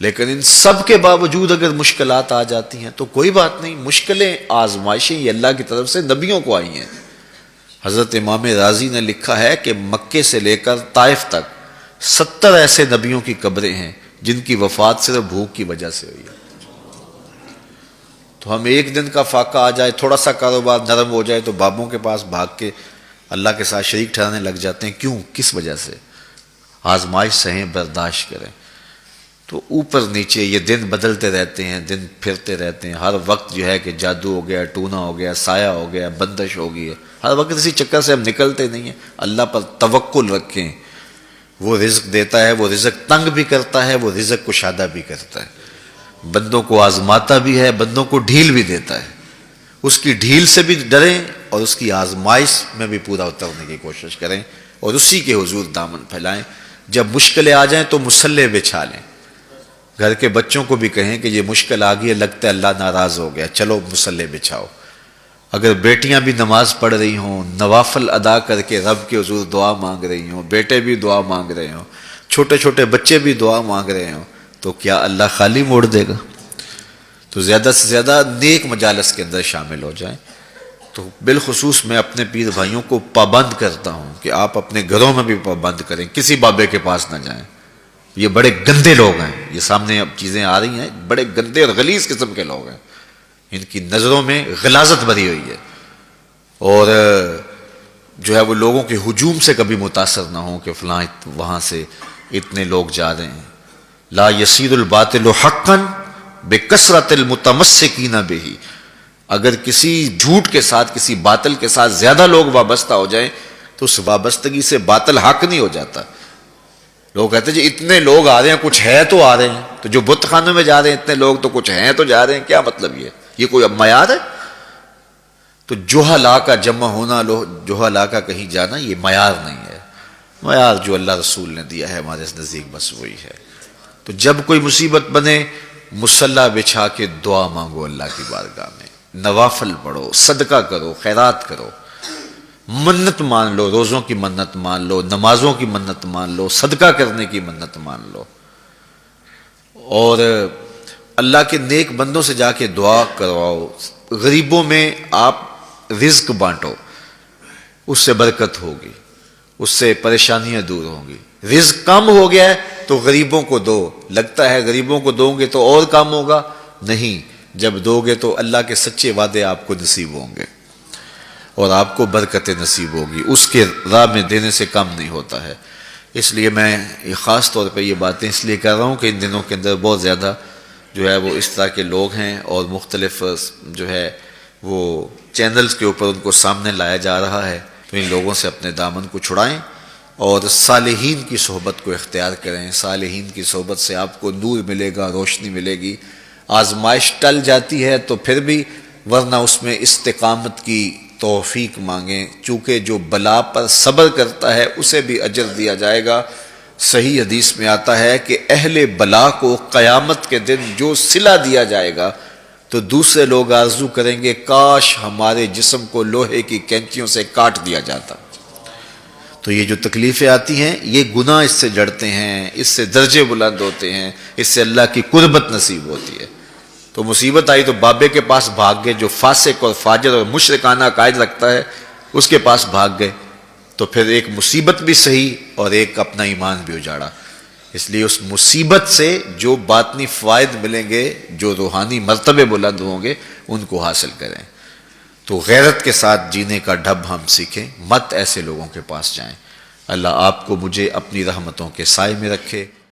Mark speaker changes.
Speaker 1: لیکن ان سب کے باوجود اگر مشکلات آ جاتی ہیں تو کوئی بات نہیں، مشکلیں آزمائشیں یہ اللہ کی طرف سے نبیوں کو آئی ہیں۔ حضرت امام رازی نے لکھا ہے کہ مکے سے لے کر طائف تک 70 ایسے نبیوں کی قبریں ہیں جن کی وفات صرف بھوک کی وجہ سے ہوئی ہے۔ تو ہم ایک دن کا فاقہ آ جائے، تھوڑا سا کاروبار نرم ہو جائے تو بابوں کے پاس بھاگ کے اللہ کے ساتھ شریک ٹھہرانے لگ جاتے ہیں۔ کیوں؟ کس وجہ سے؟ آزمائش سہیں، برداشت کریں۔ تو اوپر نیچے یہ دن بدلتے رہتے ہیں، دن پھرتے رہتے ہیں، ہر وقت جو ہے کہ جادو ہو گیا، ٹونا ہو گیا، سایہ ہو گیا، بندش ہو گئی ہے، ہر وقت اسی چکر سے ہم نکلتے نہیں ہیں۔ اللہ پر توکل رکھیں، وہ رزق دیتا ہے، وہ رزق تنگ بھی کرتا ہے، وہ رزق کشادہ بھی کرتا ہے، بندوں کو آزماتا بھی ہے، بندوں کو ڈھیل بھی دیتا ہے۔ اس کی ڈھیل سے بھی ڈریں اور اس کی آزمائش میں بھی پورا اترنے کی کوشش کریں اور اسی کے حضور دامن پھیلائیں۔ جب مشکلیں آ جائیں تو مصلح بچھا لیں، گھر کے بچوں کو بھی کہیں کہ یہ مشکل آ گئی ہے، لگتا ہے اللہ ناراض ہو گیا، چلو مصلح بچھاؤ۔ اگر بیٹیاں بھی نماز پڑھ رہی ہوں، نوافل ادا کر کے رب کے حضور دعا مانگ رہی ہوں، بیٹے بھی دعا مانگ رہے ہوں، چھوٹے چھوٹے بچے بھی دعا مانگ رہے ہوں، تو کیا اللہ خالی موڑ دے گا؟ تو زیادہ سے زیادہ نیک مجالس کے اندر شامل ہو جائیں۔ تو بالخصوص میں اپنے پیر بھائیوں کو پابند کرتا ہوں کہ آپ اپنے گھروں میں بھی پابند کریں، کسی بابے کے پاس نہ جائیں۔ یہ بڑے گندے لوگ ہیں، یہ سامنے اب چیزیں آ رہی ہیں، بڑے گندے اور غلیظ قسم کے لوگ ہیں، ان کی نظروں میں غلاظت بھری ہوئی ہے، اور جو ہے وہ لوگوں کے ہجوم سے کبھی متاثر نہ ہوں کہ فلاں وہاں سے اتنے لوگ جا رہے ہیں۔ لا یصیر الباطل حقا بکثرت المتمسکین بہ، اگر کسی جھوٹ کے ساتھ، کسی باطل کے ساتھ زیادہ لوگ وابستہ ہو جائیں تو اس وابستگی سے باطل حق نہیں ہو جاتا۔ لوگ کہتے ہیں جی اتنے لوگ آ رہے ہیں، کچھ ہے تو آ رہے ہیں، تو جو بت خانوں میں جا رہے ہیں اتنے لوگ تو کچھ ہیں تو جا رہے ہیں، کیا مطلب یہ کوئی اب معیار ہے؟ تو جہلا کا جمع ہونا، جہلا کا کہیں جانا، یہ معیار نہیں ہے۔ معیار جو اللہ رسول نے دیا ہے ہمارے نزدیک بس وہی ہے۔ تو جب کوئی مصیبت بنے، مصلی بچھا کے دعا مانگو اللہ کی بارگاہ میں، نوافل پڑھو، صدقہ کرو، خیرات کرو، منت مان لو، روزوں کی منت مان لو، نمازوں کی منت مان لو، صدقہ کرنے کی منت مان لو، اور اللہ کے نیک بندوں سے جا کے دعا کرواؤ۔ غریبوں میں آپ رزق بانٹو، اس سے برکت ہوگی، اس سے پریشانیاں دور ہوں گی۔ رزق کم ہو گیا ہے تو غریبوں کو دو، لگتا ہے غریبوں کو دو گے تو اور کم ہوگا، نہیں، جب دو گے تو اللہ کے سچے وعدے آپ کو نصیب ہوں گے اور آپ کو برکت نصیب ہوگی، اس کے راہ میں دینے سے کم نہیں ہوتا ہے۔ اس لیے میں خاص طور پہ یہ باتیں اس لیے کر رہا ہوں کہ ان دنوں کے اندر بہت زیادہ جو ہے وہ اس طرح کے لوگ ہیں اور مختلف جو ہے وہ چینلز کے اوپر ان کو سامنے لایا جا رہا ہے، تو ان لوگوں سے اپنے دامن کو چھڑائیں اور صالحین کی صحبت کو اختیار کریں۔ صالحین کی صحبت سے آپ کو نور ملے گا، روشنی ملے گی۔ آزمائش ٹل جاتی ہے تو پھر بھی، ورنہ اس میں استقامت کی توفیق مانگیں، چونکہ جو بلا پر صبر کرتا ہے اسے بھی اجر دیا جائے گا۔ صحیح حدیث میں آتا ہے کہ اہل بلا کو قیامت کے دن جو صلہ دیا جائے گا تو دوسرے لوگ آرزو کریں گے کاش ہمارے جسم کو لوہے کی کینچیوں سے کاٹ دیا جاتا۔ تو یہ جو تکلیفیں آتی ہیں یہ گناہ اس سے جڑتے ہیں، اس سے درجے بلند ہوتے ہیں، اس سے اللہ کی قربت نصیب ہوتی ہے۔ تو مصیبت آئی تو بابے کے پاس بھاگ گئے، جو فاسق اور فاجر اور مشرکانہ عقائد رکھتا ہے اس کے پاس بھاگ گئے، تو پھر ایک مصیبت بھی سہی اور ایک اپنا ایمان بھی اجاڑا۔ اس لیے اس مصیبت سے جو باطنی فوائد ملیں گے، جو روحانی مرتبے بلند ہوں گے، ان کو حاصل کریں۔ تو غیرت کے ساتھ جینے کا ڈھب ہم سیکھیں، مت ایسے لوگوں کے پاس جائیں۔ اللہ آپ کو مجھے اپنی رحمتوں کے سائے میں رکھے۔